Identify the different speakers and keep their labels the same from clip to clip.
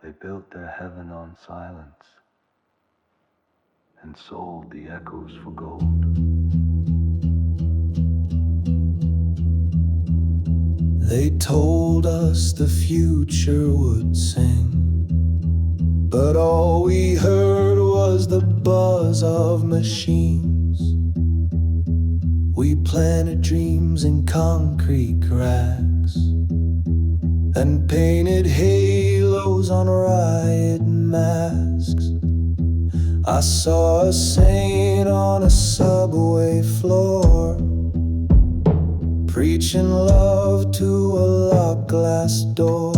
Speaker 1: They built their heaven on silence and sold the echoes for gold. They told us the future would sing, but all we heard was the buzz of machines. We planted dreams in concrete cracks and painted halos on riot masks. I saw a saint on a subway floor, preaching love to a locked glass door.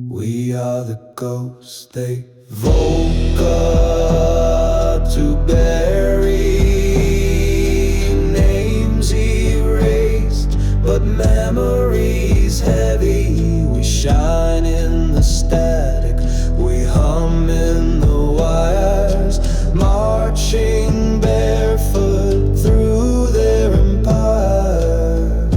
Speaker 1: We are the ghosts they voca to bury, names erased, but memories heavy. We shine in the static, we hum in the wires, marching barefoot through their empire.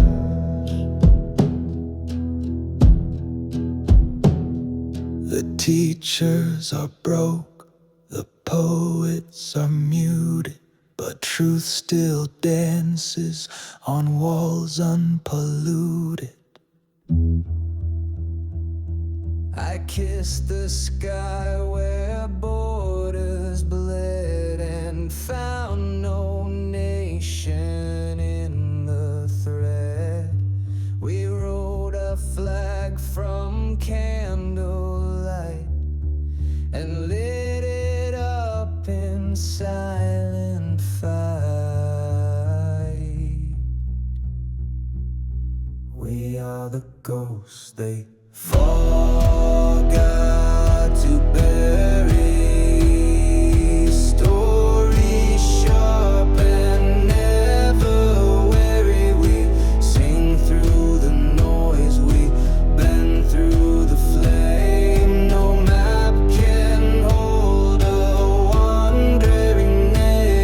Speaker 1: The teachers are broke, the poets are muted, but truth still dances on walls unpolluted. I kissed the sky where borders bled and found no nation in the thread. We rode a flag from candlelight and lit it up in silent fight. We are the ghosts they forgot to bury, stories sharp and never weary. We sing through the noise, we bend through the flame. No map can hold a wandering name.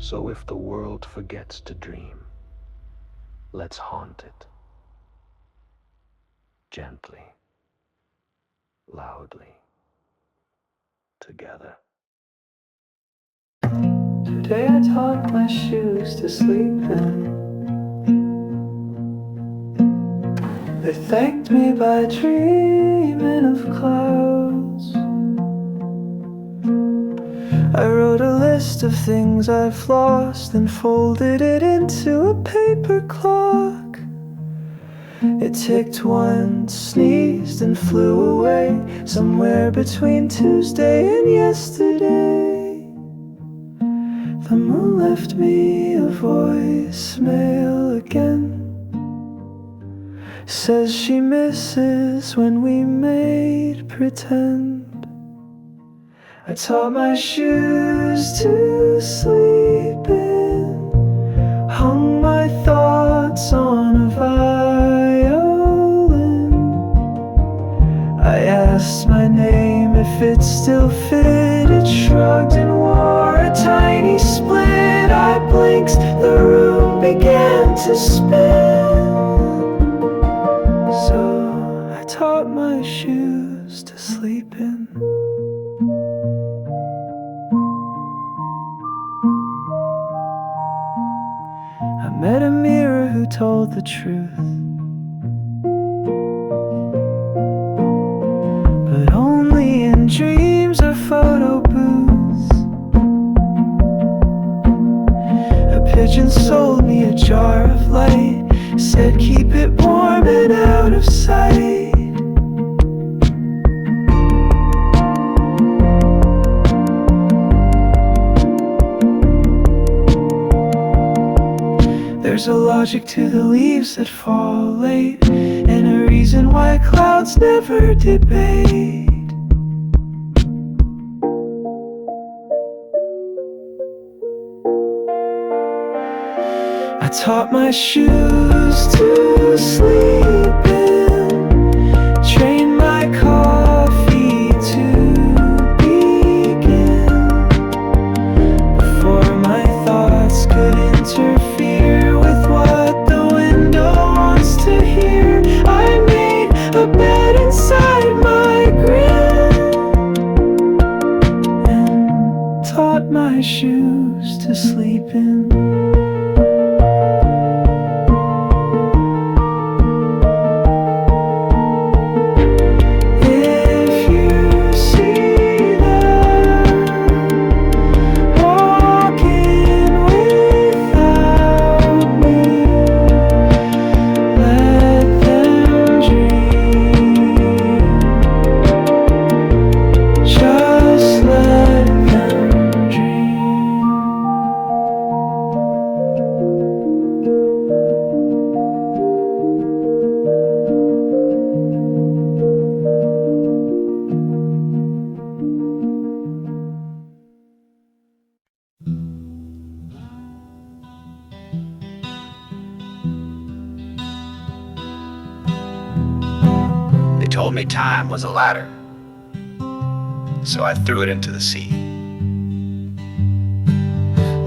Speaker 1: So if the world forgets to dream, let's haunt it. Gently, loudly, together. Today I taught my shoes to sleep in. They thanked me by dreaming of clouds. I wrote a list of things I've lost and folded it into a paper clock. It ticked once, sneezed and flew away, somewhere between Tuesday and yesterday. The moon left me a voicemail again. Says she misses when we made pretend. I taught my shoes to sleep in, hung my thoughts on a violin. I asked my name if it still fit, it shrugged and wore a tiny split. I blinked, the room began to spin. So I taught my shoes to sleep in. I met a mirror who told the truth, but only in dreams or photo booths. A pigeon sold me a jar of light, said keep it warm and out of sight. There's a logic to the leaves that fall late, and a reason why clouds never debate. I taught my shoes to sleep in, trained my coffee to begin, before my thoughts could interfere with what the window wants to hear. I made a bed inside my grin and taught my shoes to sleep in.
Speaker 2: Told me time was a ladder, so I threw it into the sea.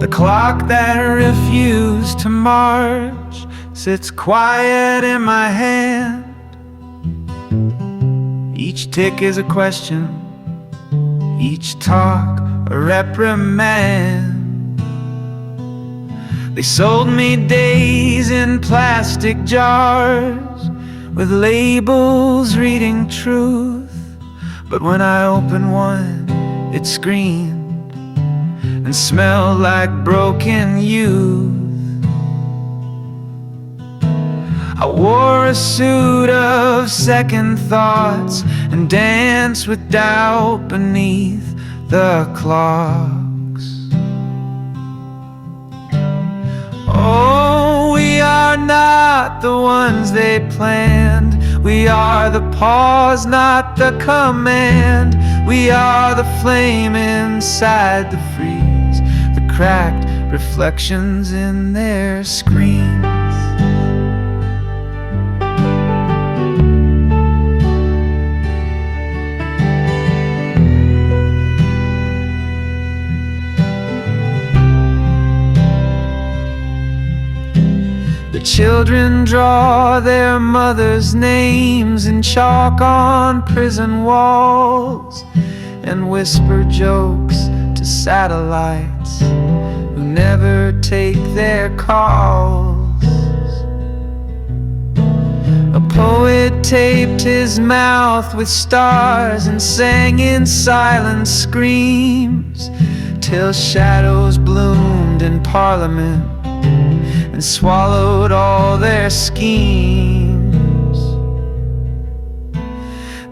Speaker 1: The clock that refused to march sits quiet in my hand. Each tick is a question, each talk a reprimand. They sold me days in plastic jars, with labels reading truth. But when I opened one, it screamed and smelled like broken youth. I wore a suit of second thoughts and danced with doubt beneath the clocks. Oh, we are not the ones they planned. We are the pause, not the command. We are the flame inside the freeze, the cracked reflections in their screens. The children draw their mothers' names in chalk on prison walls and whisper jokes to satellites who never take their calls. A poet taped his mouth with stars and sang in silent screams till shadows bloomed in Parliament and swallowed all their schemes.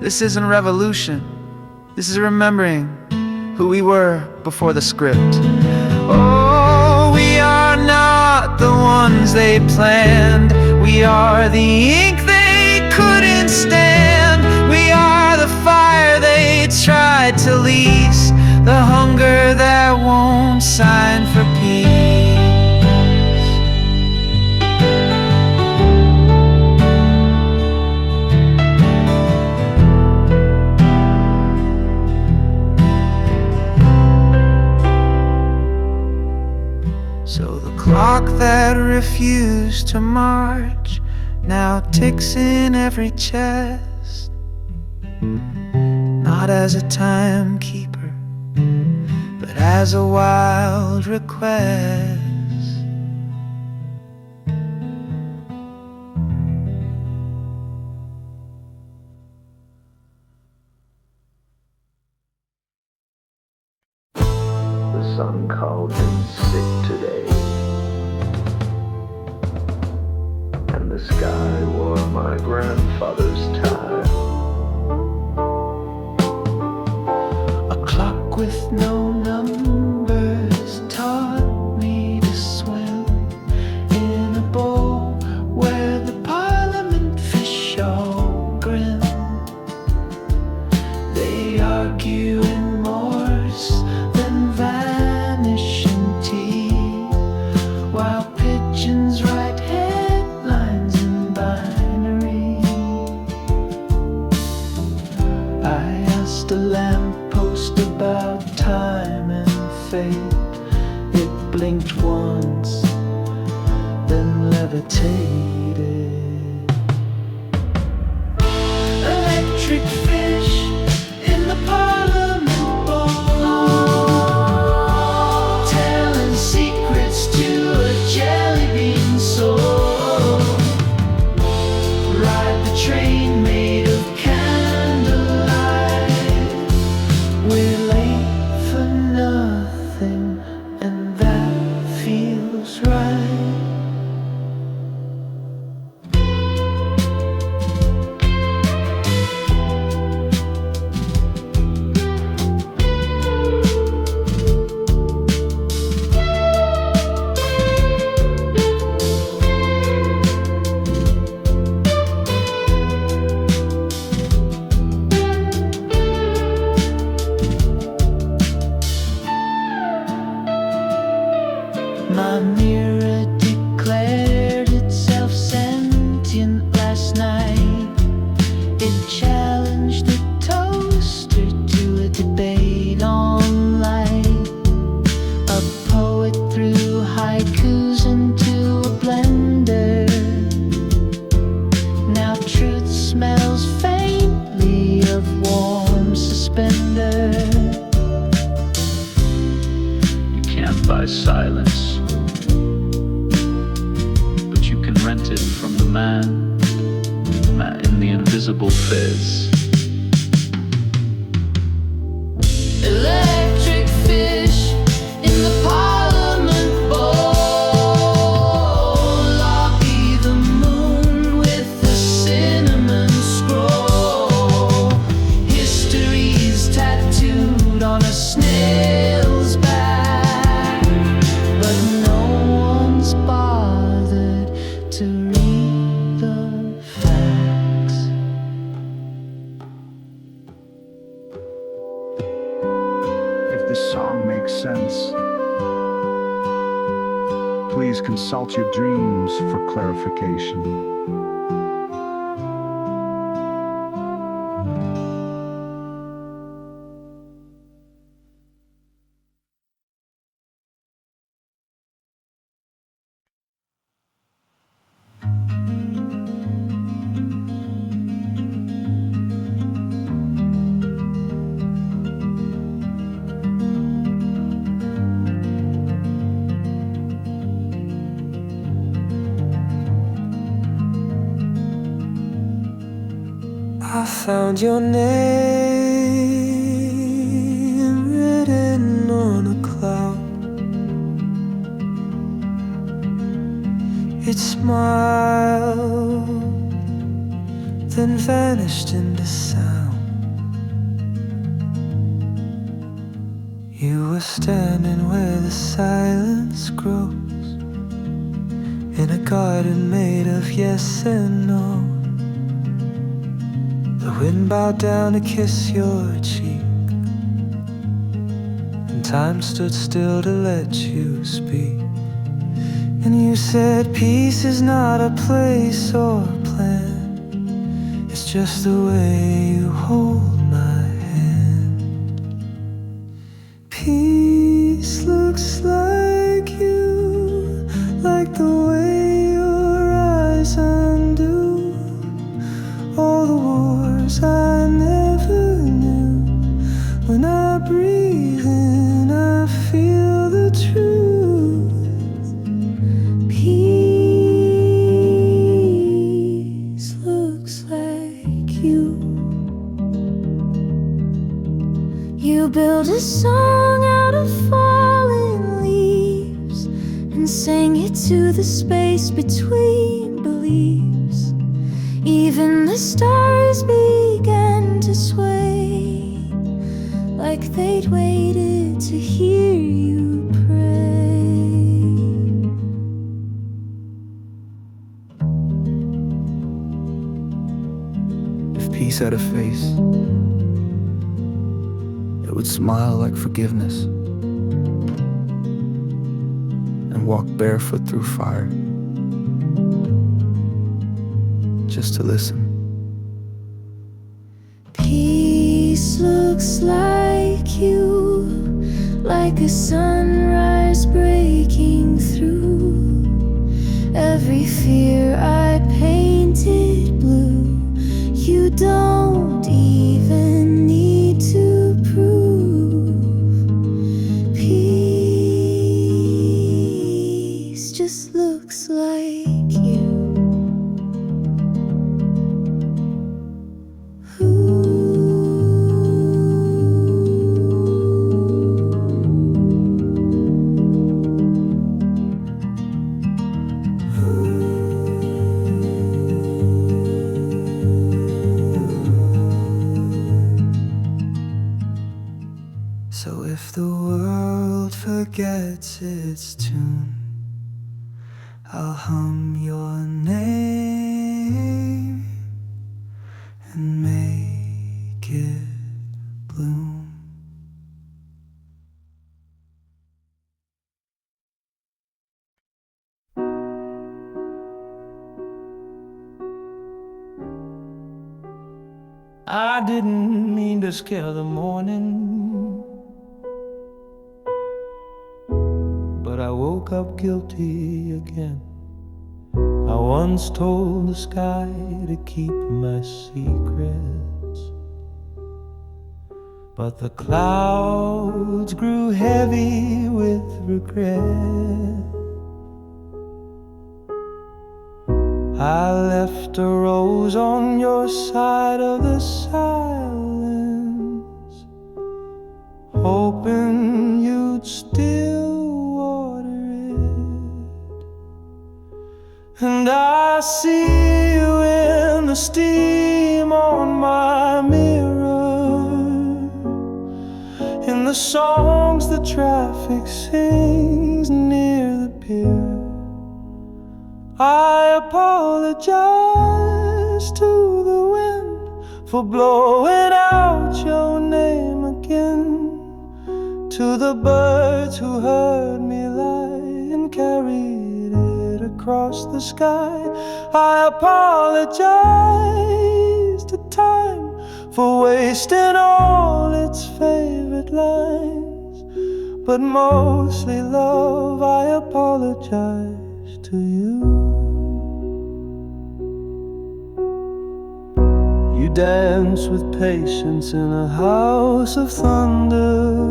Speaker 1: This isn't revolution, this is remembering who we were before the script. Oh, we are not the ones they planned. We are the ink they couldn't stand. We are the fire they tried to lease, the hunger that won't sign for peace. So the clock that refused to march now ticks in every chest, not as a timekeeper, but as a wild request.
Speaker 3: The sun called in sick today, and the sky wore my grandfather's tie.
Speaker 1: A clock with no numbers taught me to swim in a bowl where the Parliament fish all grin. They argue in Morse than vanishing tea, while pigeons about time and fate. It blinked once, then levitated. Electric fish in the Parliament bowl, telling secrets to a jelly bean soul. Ride the train made of candlelight. We're late for nothing, and that feels right. My mirror declared itself sentient last night. It challenged the toaster to a debate on light. A poet threw haikus into a blender. Now truth smells faintly of warm suspender.
Speaker 4: You can't buy silence, but you can rent it from the man in the invisible fez.
Speaker 1: Electric fish in the Parliament bowl. Lobby the moon with the cinnamon scroll. History's tattooed on a snail's back, but no one's bothered to read the facts.
Speaker 5: If this song makes sense, please consult your dreams for clarification.
Speaker 1: I found your name written on a cloud. It smiled, then vanished into sound. You were standing where the silence grows, in a garden made of yes and no. The wind bowed down to kiss your cheek, and time stood still to let you speak. And you said peace is not a place or plan, it's just the way you hold my hand. Peace looks like you, like the way your eyes undo all the wars I never knew. When I breathe in, I feel the truth. Peace looks like you. You built a song out of falling leaves and sang it to the space between beliefs. Even the stars began to sway, like they'd waited to hear you pray. If peace had a face, it would smile like forgiveness and walk barefoot through fire, just to listen. Peace just looks like you, like a sunrise breaking through every fear I painted blue. You don't even need to prove peace just looks like you. So if the world forgets its tune, I'll hum your name and make it bloom. I didn't mean to scare the morning, but I woke up guilty again. I once told the sky to keep my secrets, but the clouds grew heavy with regret. I left a rose on your side of the silence, hoping you'd still water it. And I see you in the steam on my mirror, in the songs the traffic sings near the pier. I apologize to the wind for blowing out your name again, to the birds who heard me lie and carried it across the sky. I apologize to time for wasting all its favorite lines, but mostly, love, I apologize to you. You dance with patience in a house of thunder,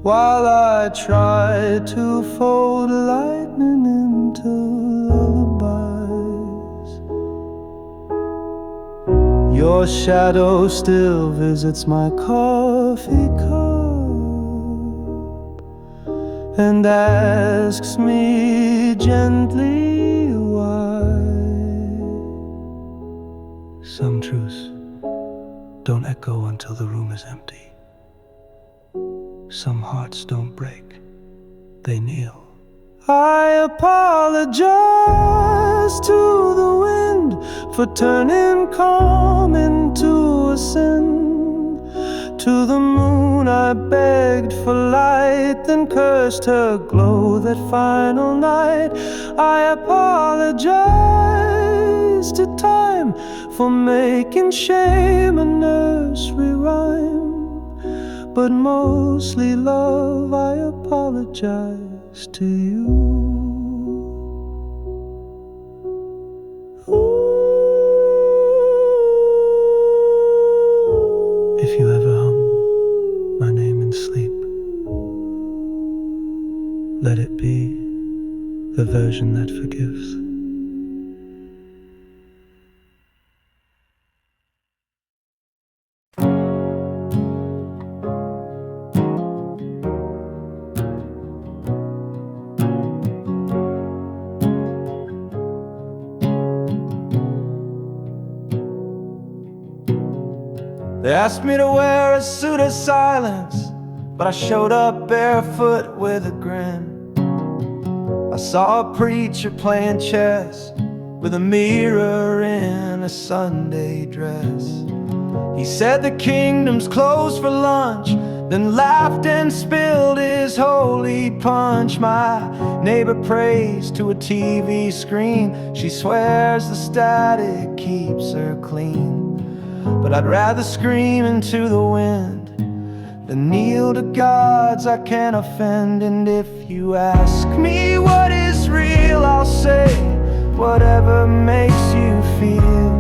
Speaker 1: while I try to fold lightning into lullabies. Your shadow still visits my coffee cup and asks me gently why. Some truths don't echo until the room is empty. Some hearts don't break, they kneel. I apologize to the wind for turning calm into a sin. To the moon I begged for light, then cursed her glow that final night. I apologize to time for making shame a nursery rhyme, but mostly, love, I apologize to you. If you ever hum my name in sleep, let it be the version that forgives. They asked me to wear a suit of silence, but I showed up barefoot with a grin. I saw a preacher playing chess with a mirror in a Sunday dress. He said the kingdom's closed for lunch, then laughed and spilled his holy punch. My neighbor prays to a TV screen. She swears the static keeps her clean. but I'd rather scream into the wind than kneel to gods I can't offend. And if you ask me what is real, I'll say whatever makes you feel.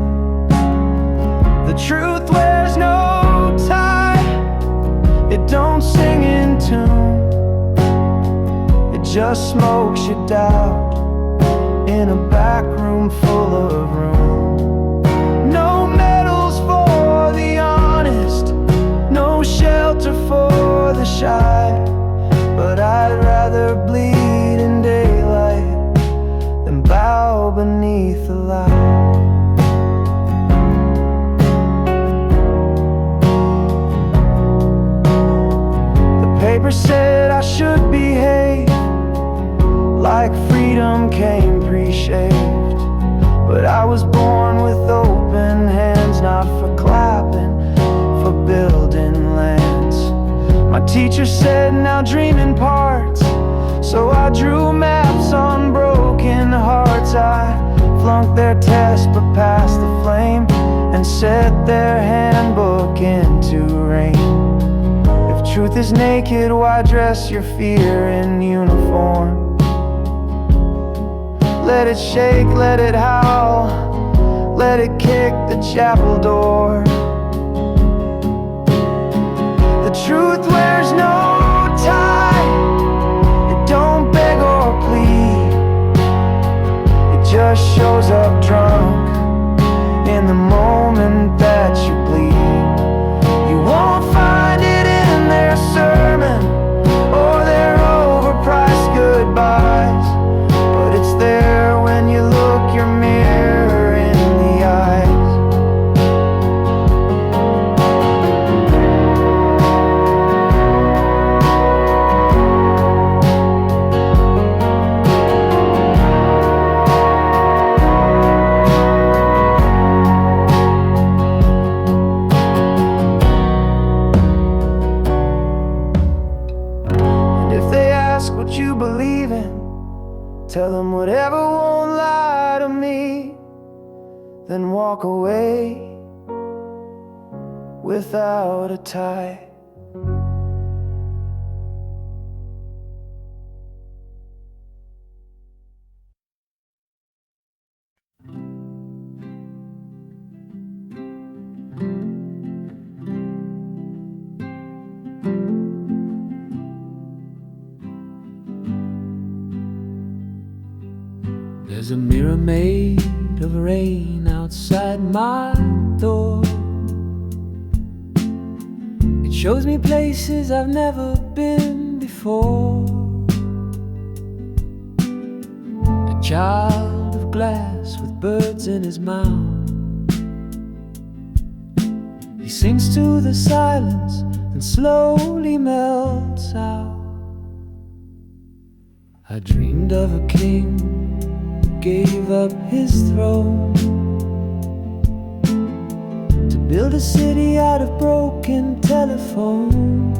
Speaker 1: The truth wears no tie, it don't sing in tune, it just smokes your doubt in a back room full of room. No medals for the honest, no shelter for the shy, but I'd rather bleed in daylight than bow beneath the light. The paper said I should behave like freedom came pre-shaved, but I was born with open hands, not for clapping, for building lands. My teacher said now dream in parts, so I drew maps on broken hearts. I flunked their test but passed the flame and set their handbook into rain. If truth is naked, why dress your fear in uniform? Let it shake, let it howl, let it kick the chapel door. The truth wears no tie, it don't beg or plead, it just shows up drunk in the moment that you bleed. You won't find it in their sermon or their overpriced goodbyes, but it's there when you look your mirror in the eyes. And if they ask what you believe in, tell them whatever won't lie to me, then walk away without a tie. There's a mirror made of rain outside my door. It shows me places I've never been before. A child of glass with birds in his mouth, he sings to the silence and slowly melts out. I dreamed of a king gave up his throne to build a city out of broken telephones.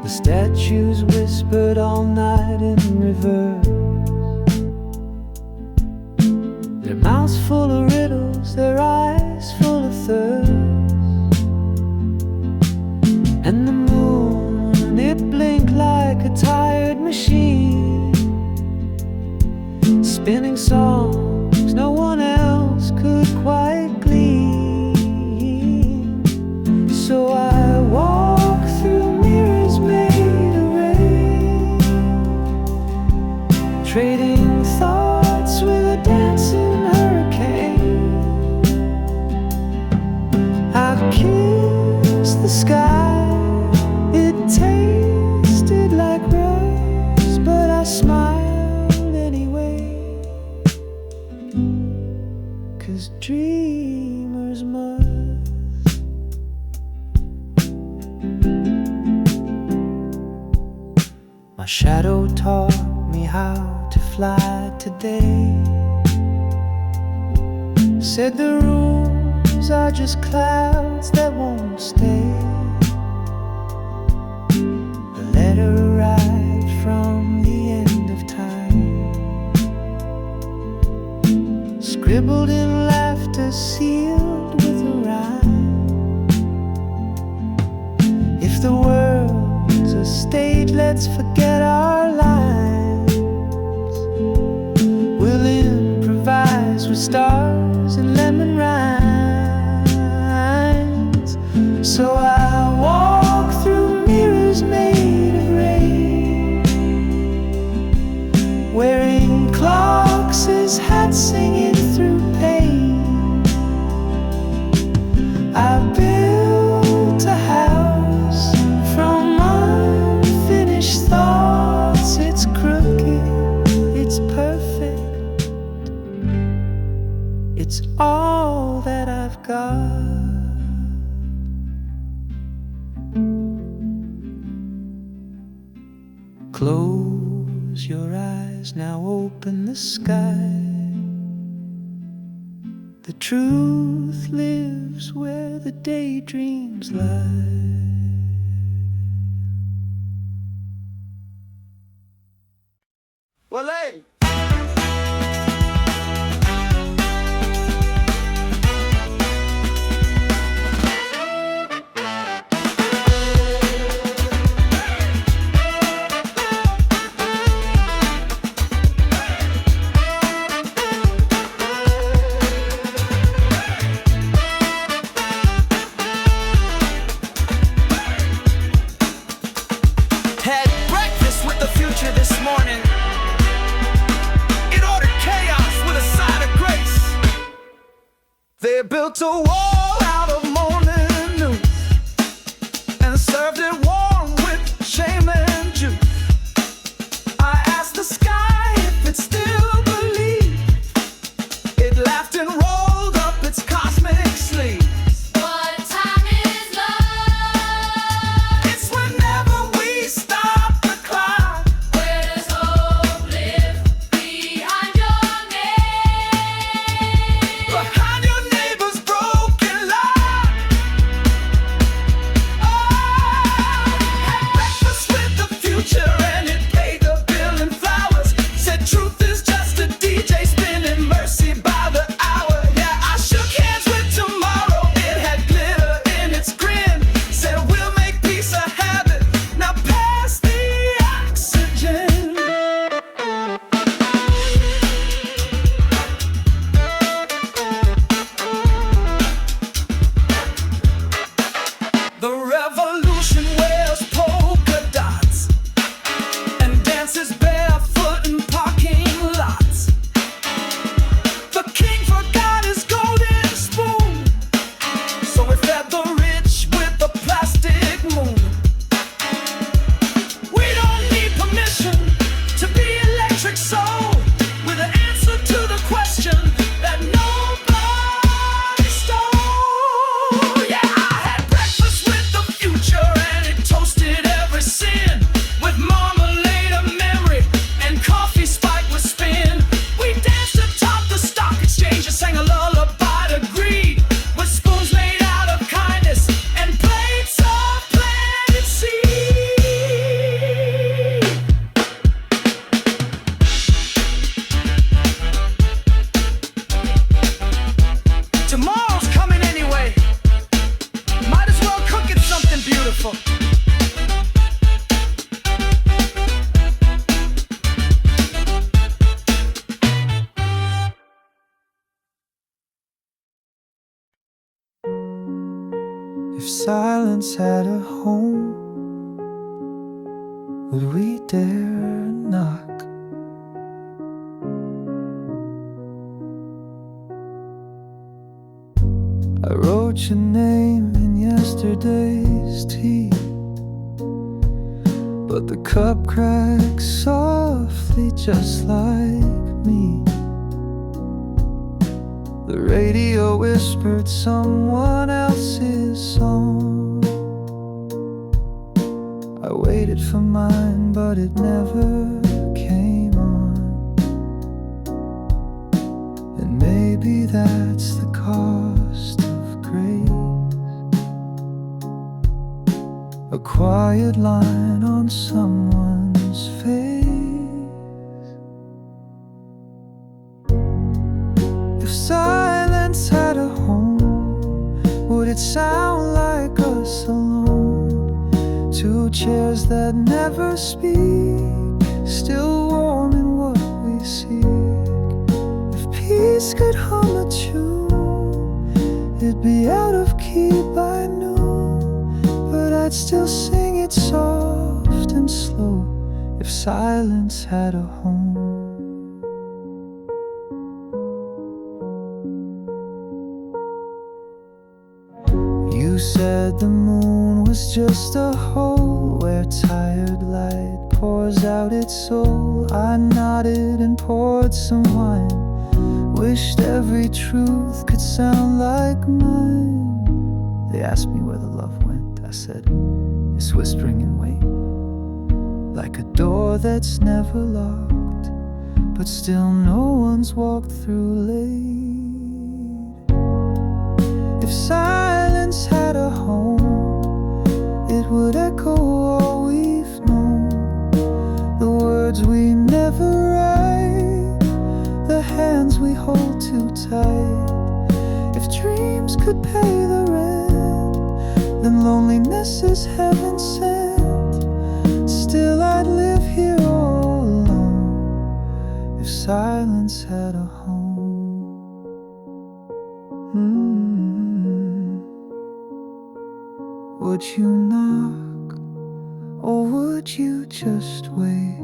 Speaker 1: The statues whispered all night in reverse, their mouths full of riddles, their eyes full of thirst. And the moon, it blinked like a tired machine, spinning songs no one else could quite glean. So I walk through mirrors made of rain, trading thoughts with a dancing hurricane. I kissed the sky, it tasted like rose, but I smiled anyway, 'cause dreamers must. My shadow taught me how to fly today, said the rooms are just clouds that won't stay. A letter arrived from the end of time, scribbled in laughter, sealed the world's a stage, let's forget our lives. We'll improvise with stars and lemon rinds. So I walk through mirrors made of rain, wearing clocks as hats, singing through pain. I built a house from unfinished thoughts. It's crooked, it's perfect, it's all that I've got. Close your eyes, now open the sky. The truth lives where the daydreams lie. Well, hey! Had breakfast with the future this morning. It ordered chaos with a side of grace. They built a wall out of morning news and served it warm with shame and juice. I asked the sky if it still believed. It laughed and rolled up its cosmic sleeves.
Speaker 6: What time is love?
Speaker 1: It's whenever we stop the clock.
Speaker 6: Where does hope live? Behind your name.
Speaker 1: Behind your neighbor's broken lock. Oh, had breakfast with the future and it paid the bill in flowers. Said truth is just a DJ spinning mercy by the hour. Yeah, I shook hands with tomorrow. It had glitter in its grin. Said we'll make peace a habit. Now pass the oxygen. The revolution wears polka dots and dances barefoot in parking lots. The king forgot his golden spoon, so we fed the rich with the plastic moon. We don't need permission to be electric soul, with an answer to the question that nobody stole. Yeah, I had breakfast with the future and it toasted every sin with marmalade of memory and coffee spiked with spin. We danced atop the stock exchange and sang a lullaby to greed with spoons made out of kindness and plates of planted seed. Tomorrow's coming anyway. Might as well cook it something beautiful. If silence had a home, would we dare knock? I wrote your name in yesterday's tea, but the cup cracks softly just like me. The radio whispered someone else's song. I waited for mine, but it never came on. And maybe that's the cost of grace. A quiet line on someone's face. If silence had a home, would it sound like us alone? Blue chairs that never speak, still warm in what we seek. If peace could hum a tune, it'd be out of key by noon, but I'd still sing it soft and slow if silence had a home. You said the moon was just a hole where tired light pours out its soul. I nodded and poured some wine, wished every truth could sound like mine. They asked me where the love went. I said, it's whispering in wait, like a door that's never locked, but still no one's walked through late. If silence had a home, it would echo all we've known. The words we never write, the hands we hold too tight. If dreams could pay the rent, then loneliness is heaven sent. Still I'd live here all alone if silence had a home. Would you knock, or would you just wait?